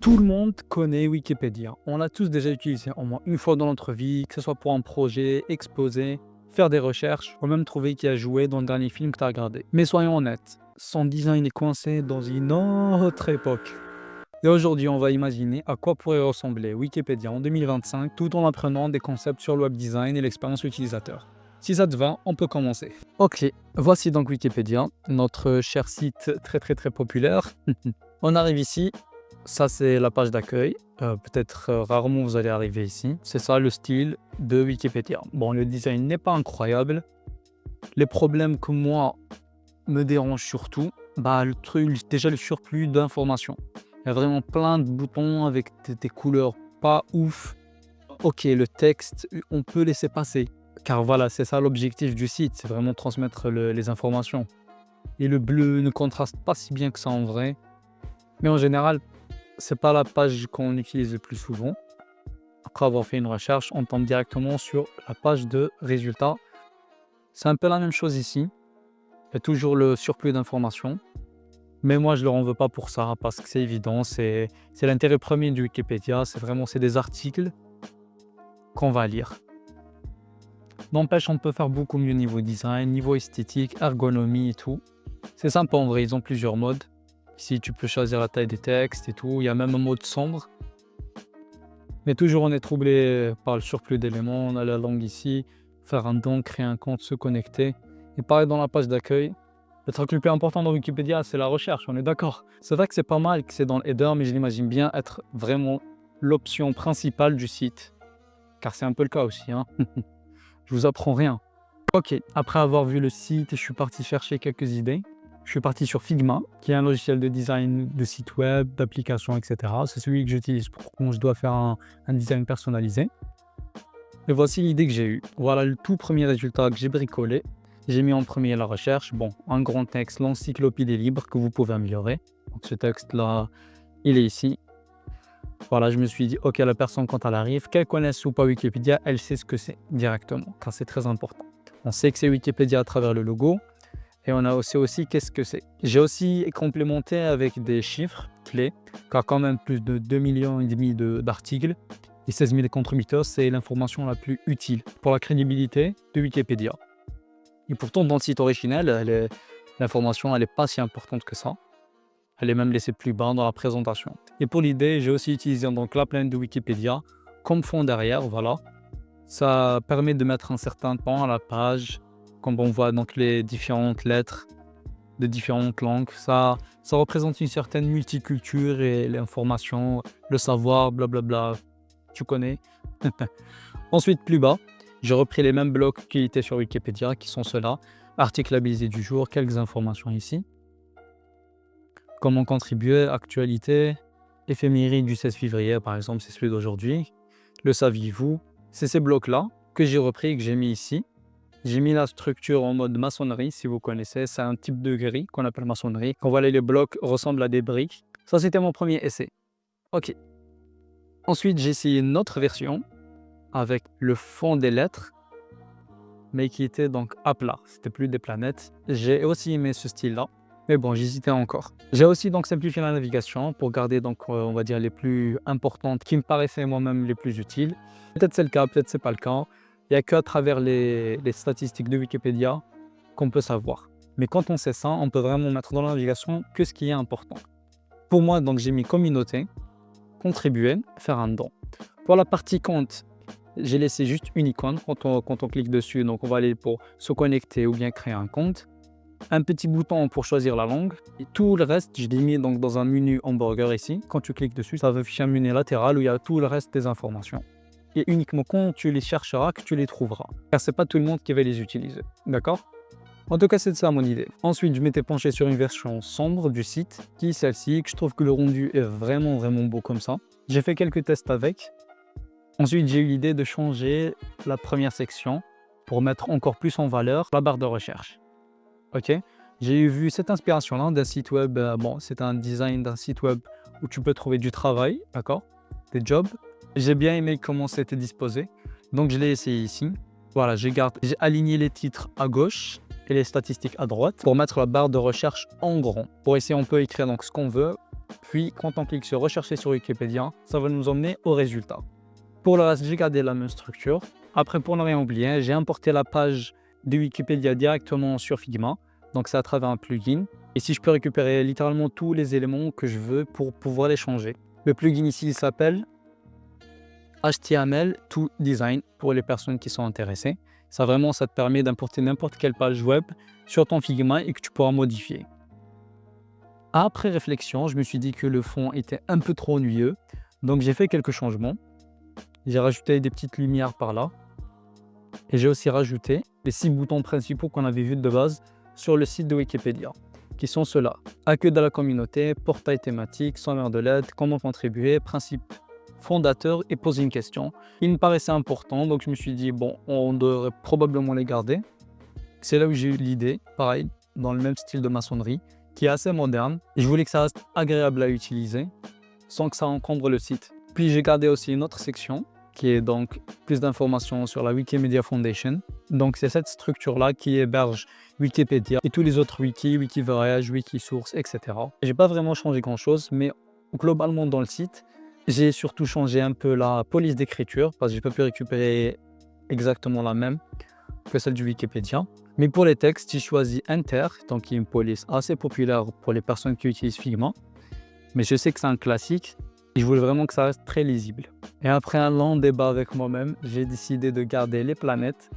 Tout le monde connaît Wikipédia. On l'a tous déjà utilisé au moins une fois dans notre vie, que ce soit pour un projet, exposer, faire des recherches, ou même trouver qui a joué dans le dernier film que tu as regardé. Mais soyons honnêtes, son design est coincé dans une autre époque. Et aujourd'hui, on va imaginer à quoi pourrait ressembler Wikipédia en 2025 tout en apprenant des concepts sur le web design et l'expérience utilisateur. Si ça te va, on peut commencer. Ok, voici donc Wikipédia, notre cher site très populaire. On arrive ici. Ça, c'est la page d'accueil. Peut-être rarement vous allez arriver ici. C'est ça le style de Wikipédia. Bon, le design n'est pas incroyable. Les problèmes que moi me dérangent surtout, le truc, déjà le surplus d'informations. Il y a vraiment plein de boutons avec des couleurs pas ouf. Ok, le texte, on peut laisser passer. Car voilà, c'est ça l'objectif du site, c'est vraiment transmettre les informations. Et le bleu ne contraste pas si bien que ça en vrai. Mais en général, c'est pas la page qu'on utilise le plus souvent. Après avoir fait une recherche, on tombe directement sur la page de résultats. C'est un peu la même chose ici. Il y a toujours le surplus d'informations. Mais moi, je ne leur en veux pas pour ça, parce que c'est évident, c'est l'intérêt premier du Wikipédia. C'est des articles qu'on va lire. N'empêche, on peut faire beaucoup mieux niveau design, niveau esthétique, ergonomie et tout. C'est sympa en vrai, ils ont plusieurs modes. Ici, tu peux choisir la taille des textes et tout. Il y a même un mode sombre. Mais toujours, on est troublé par le surplus d'éléments. On a la langue ici. Faire un don, créer un compte, se connecter. Et pareil dans la page d'accueil. Le truc le plus important dans Wikipédia, c'est la recherche. On est d'accord. C'est vrai que c'est pas mal que c'est dans le header, mais je l'imagine bien être vraiment l'option principale du site. Car c'est un peu le cas aussi. Je vous apprends rien. Ok, après avoir vu le site, je suis parti chercher quelques idées. Je suis parti sur Figma, qui est un logiciel de design de site web, d'applications, etc. C'est celui que j'utilise quand je dois faire un design personnalisé. Et voici l'idée que j'ai eue. Voilà le tout premier résultat que j'ai bricolé. J'ai mis en premier la recherche. Bon, un grand texte, l'encyclopédie libre que vous pouvez améliorer. Donc ce texte-là, il est ici. Voilà, je me suis dit, ok, la personne quand elle arrive, qu'elle connaisse ou pas Wikipédia, elle sait ce que c'est directement, car c'est très important. On sait que c'est Wikipédia à travers le logo. Et on a aussi qu'est-ce que c'est. J'ai aussi complémenté avec des chiffres clés, car quand même plus de 2,5 millions d'articles et 16 000 contributeurs, c'est l'information la plus utile pour la crédibilité de Wikipédia. Et pourtant, dans le site original, l'information elle n'est pas si importante que ça. Elle est même laissée plus bas dans la présentation. Et pour l'idée, j'ai aussi utilisé donc la plaine de Wikipédia comme fond derrière, voilà. Ça permet de mettre un certain temps à la page, comme on voit donc les différentes lettres de différentes langues. Ça représente une certaine multiculture et l'information, le savoir, blablabla, tu connais. Ensuite, plus bas, j'ai repris les mêmes blocs qui étaient sur Wikipédia, qui sont ceux-là. Article labellisé du jour, quelques informations ici. Comment contribuer, actualité, éphéméride du 16 février, par exemple, c'est celui d'aujourd'hui. Le saviez-vous? C'est ces blocs-là que j'ai repris et que j'ai mis ici. J'ai mis la structure en mode maçonnerie, si vous connaissez. C'est un type de grille qu'on appelle maçonnerie. Quand voilà, les blocs ressemblent à des briques. Ça, c'était mon premier essai. Ok. Ensuite, j'ai essayé une autre version avec le fond des lettres, mais qui était donc à plat. C'était plus des planètes. J'ai aussi aimé ce style-là. Mais bon, j'hésitais encore. J'ai aussi donc simplifié la navigation pour garder donc on va dire les plus importantes qui me paraissaient moi-même les plus utiles. Peut-être c'est le cas, peut-être c'est pas le cas. Il n'y a qu'à travers les statistiques de Wikipédia qu'on peut savoir. Mais quand on sait ça, on peut vraiment mettre dans la navigation que ce qui est important. Pour moi, donc j'ai mis communauté, contribuer, faire un don. Pour la partie compte, j'ai laissé juste une icône quand on clique dessus. Donc on va aller pour se connecter ou bien créer un compte. Un petit bouton pour choisir la langue et tout le reste, je l'ai mis donc dans un menu hamburger ici. Quand tu cliques dessus, ça va afficher un menu latéral où il y a tout le reste des informations. Et uniquement quand tu les chercheras que tu les trouveras. Car c'est pas tout le monde qui va les utiliser. D'accord? En tout cas, c'est ça mon idée. Ensuite, je m'étais penché sur une version sombre du site, qui est celle-ci, que je trouve que le rendu est vraiment beau comme ça. J'ai fait quelques tests avec. Ensuite, j'ai eu l'idée de changer la première section pour mettre encore plus en valeur la barre de recherche. Ok, j'ai vu cette inspiration-là d'un site web. C'est un design d'un site web où tu peux trouver du travail, d'accord, des jobs. J'ai bien aimé comment c'était disposé, donc je l'ai essayé ici. Voilà, j'ai aligné les titres à gauche et les statistiques à droite pour mettre la barre de recherche en grand. Pour essayer, on peut écrire donc ce qu'on veut. Puis, quand on clique sur rechercher sur Wikipédia, ça va nous emmener au résultat. Pour le reste, j'ai gardé la même structure. Après, pour ne rien oublier, j'ai importé la page de Wikipédia directement sur Figma. Donc, c'est à travers un plugin. Ici, je peux récupérer littéralement tous les éléments que je veux pour pouvoir les changer. Le plugin ici, il s'appelle HTML to Design pour les personnes qui sont intéressées. Ça te permet d'importer n'importe quelle page web sur ton Figma et que tu pourras modifier. Après réflexion, je me suis dit que le fond était un peu trop ennuyeux. Donc, j'ai fait quelques changements. J'ai rajouté des petites lumières par là. Et j'ai aussi rajouté les 6 boutons principaux qu'on avait vus de base sur le site de Wikipédia, qui sont ceux-là. Accueil de la communauté, portail thématique, sommaire de l'aide, comment contribuer, principe fondateur et poser une question. Il me paraissait important, donc je me suis dit, bon, on devrait probablement les garder. C'est là où j'ai eu l'idée, pareil, dans le même style de maçonnerie, qui est assez moderne. Et je voulais que ça reste agréable à utiliser, sans que ça encombre le site. Puis j'ai gardé aussi une autre section, qui est donc plus d'informations sur la Wikimedia Foundation. Donc c'est cette structure-là qui héberge Wikipédia et tous les autres wikis, Wikivoyage, Wikisource, etc. J'ai pas vraiment changé grand-chose, mais globalement dans le site, j'ai surtout changé un peu la police d'écriture, parce que j'ai pas pu récupérer exactement la même que celle du Wikipédia. Mais pour les textes, j'ai choisi Enter, donc qui est une police assez populaire pour les personnes qui utilisent Figma. Mais je sais que c'est un classique. Je voulais vraiment que ça reste très lisible. Et après un long débat avec moi-même, j'ai décidé de garder les planètes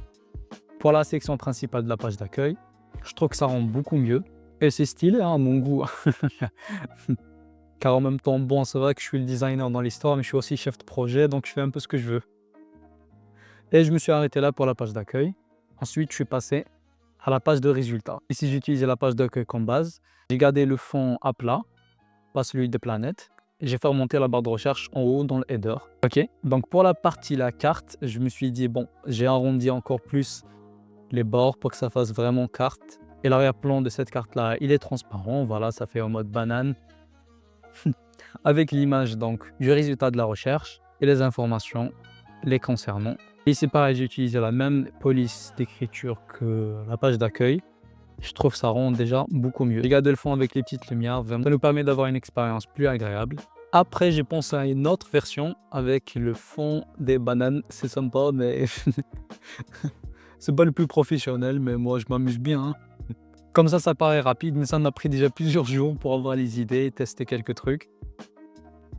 pour la section principale de la page d'accueil. Je trouve que ça rend beaucoup mieux. Et c'est stylé à mon goût. Car en même temps, bon, c'est vrai que je suis le designer dans l'histoire, mais je suis aussi chef de projet, donc je fais un peu ce que je veux. Et je me suis arrêté là pour la page d'accueil. Ensuite, je suis passé à la page de résultats. Ici, j'ai utilisé la page d'accueil comme base. J'ai gardé le fond à plat, pas celui des planètes. J'ai fait remonter la barre de recherche en haut dans le header. Ok, donc pour la partie la carte, je me suis dit, bon, j'ai arrondi encore plus les bords pour que ça fasse vraiment carte. Et l'arrière-plan de cette carte-là, il est transparent. Voilà, ça fait en mode banane. Avec l'image donc du résultat de la recherche et les informations les concernant. Et c'est pareil, j'ai utilisé la même police d'écriture que la page d'accueil. Je trouve que ça rend déjà beaucoup mieux. J'ai gardé le fond avec les petites lumières, ça nous permet d'avoir une expérience plus agréable. Après, j'ai pensé à une autre version avec le fond des bananes. C'est sympa, mais c'est pas le plus professionnel, mais moi je m'amuse bien. Hein. Comme ça paraît rapide, mais ça m'a pris déjà plusieurs jours pour avoir les idées et tester quelques trucs.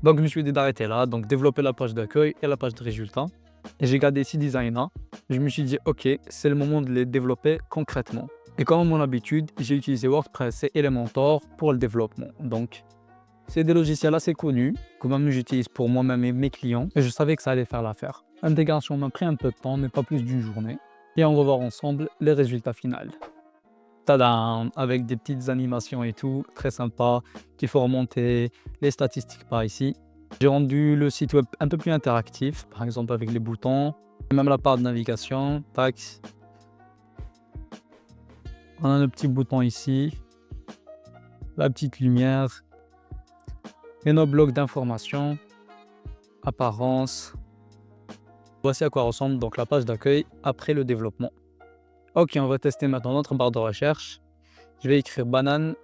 Donc je me suis dit d'arrêter là, donc développer la page d'accueil et la page de résultats. Et j'ai gardé 6 designs. Je me suis dit, ok, c'est le moment de les développer concrètement. Et comme à mon habitude, j'ai utilisé WordPress et Elementor pour le développement. Donc, c'est des logiciels assez connus, que même j'utilise pour moi-même et mes clients. Et je savais que ça allait faire l'affaire. L'intégration m'a pris un peu de temps, mais pas plus d'une journée. Et on va voir ensemble les résultats finaux. Tadam! Avec des petites animations et tout, très sympa, qu'il faut remonter les statistiques par ici. J'ai rendu le site web un peu plus interactif, par exemple avec les boutons, même la barre de navigation, tac. On a le petit bouton ici, la petite lumière, et nos blocs d'informations, apparence. Voici à quoi ressemble donc la page d'accueil après le développement. Ok, on va tester maintenant notre barre de recherche. Je vais écrire banane,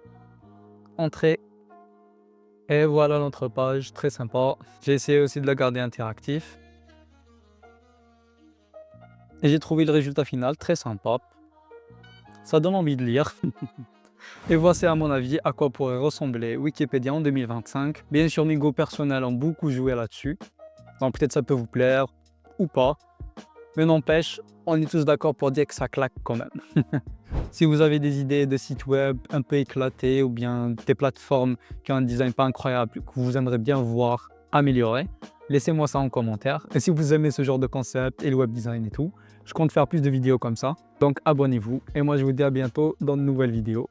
entrée, et voilà notre page, très sympa. J'ai essayé aussi de la garder interactif. Et j'ai trouvé le résultat final très sympa. Ça donne envie de lire. Et voici à mon avis à quoi pourrait ressembler Wikipédia en 2025. Bien sûr, mes goûts personnels ont beaucoup joué là-dessus. Donc peut-être ça peut vous plaire ou pas. Mais n'empêche, on est tous d'accord pour dire que ça claque quand même. Si vous avez des idées de sites web un peu éclatés ou bien des plateformes qui ont un design pas incroyable que vous aimeriez bien voir améliorer, laissez-moi ça en commentaire. Et si vous aimez ce genre de concept et le web design et tout, je compte faire plus de vidéos comme ça. Donc abonnez-vous et moi je vous dis à bientôt dans de nouvelles vidéos.